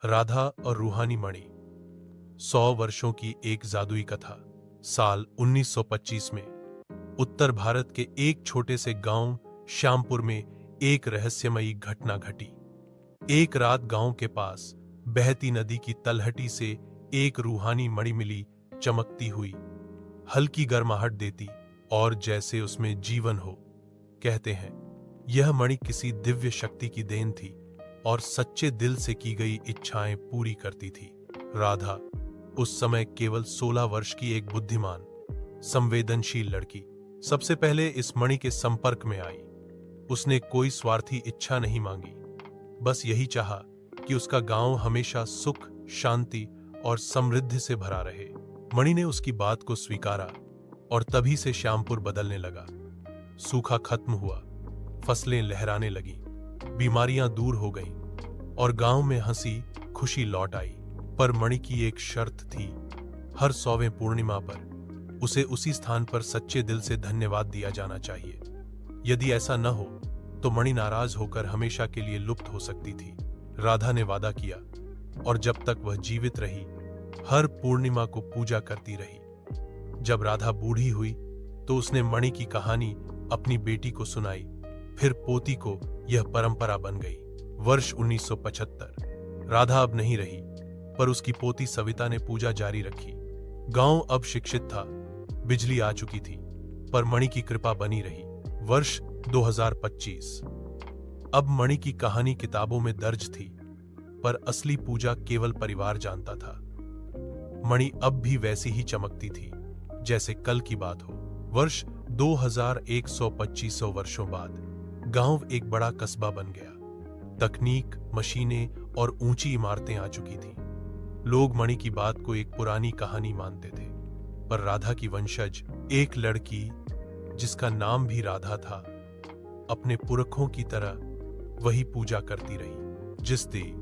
राधा और रूहानी मणि। 100 वर्षों की एक जादुई कथा। साल 1925 में उत्तर भारत के एक छोटे से गांव श्यामपुर में एक रहस्यमयी घटना घटी। एक रात गांव के पास बहती नदी की तलहटी से एक रूहानी मणि मिली, चमकती हुई, हल्की गर्माहट देती और जैसे उसमें जीवन हो। कहते हैं यह मणि किसी दिव्य शक्ति की देन थी और सच्चे दिल से की गई इच्छाएं पूरी करती थी। राधा उस समय केवल 16 वर्ष की एक बुद्धिमान, संवेदनशील लड़की सबसे पहले इस मणि के संपर्क में आई। उसने कोई स्वार्थी इच्छा नहीं मांगी, बस यही चाहा कि उसका गांव हमेशा सुख, शांति और समृद्धि से भरा रहे। मणि ने उसकी बात को स्वीकारा और तभी से श्यामपुर बदलने लगा। सूखा खत्म हुआ, फसलें लहराने लगीं, बीमारियां दूर हो गईं और गांव में हंसी खुशी लौट आई। पर मणि की एक शर्त थी, हर 100वें पूर्णिमा पर उसे उसी स्थान पर सच्चे दिल से धन्यवाद दिया जाना चाहिए। यदि ऐसा न हो तो मणि नाराज होकर हमेशा के लिए लुप्त हो सकती थी। राधा ने वादा किया और जब तक वह जीवित रही हर पूर्णिमा को पूजा करती रही। जब राधा बूढ़ी हुई तो उसने मणि की कहानी अपनी बेटी को सुनाई, फिर पोती को। यह परंपरा बन गई। वर्ष 1975। राधा अब नहीं रही, पर उसकी पोती सविता ने पूजा जारी रखी। गांव अब शिक्षित था, बिजली आ चुकी थी, पर मणि की कृपा बनी रही। वर्ष 2025। अब मणि की कहानी किताबों में दर्ज थी, पर असली पूजा केवल परिवार जानता था। मणि अब भी वैसी ही चमकती थी जैसे कल की बात हो। वर्ष 2125 वर्षों बाद गांव एक बड़ा कस्बा बन गया। तकनीक, मशीनें और ऊंची इमारतें आ चुकी थीं। लोग मणि की बात को एक पुरानी कहानी मानते थे, पर राधा की वंशज, एक लड़की जिसका नाम भी राधा था, अपने पुरखों की तरह वही पूजा करती रही। जिस दिन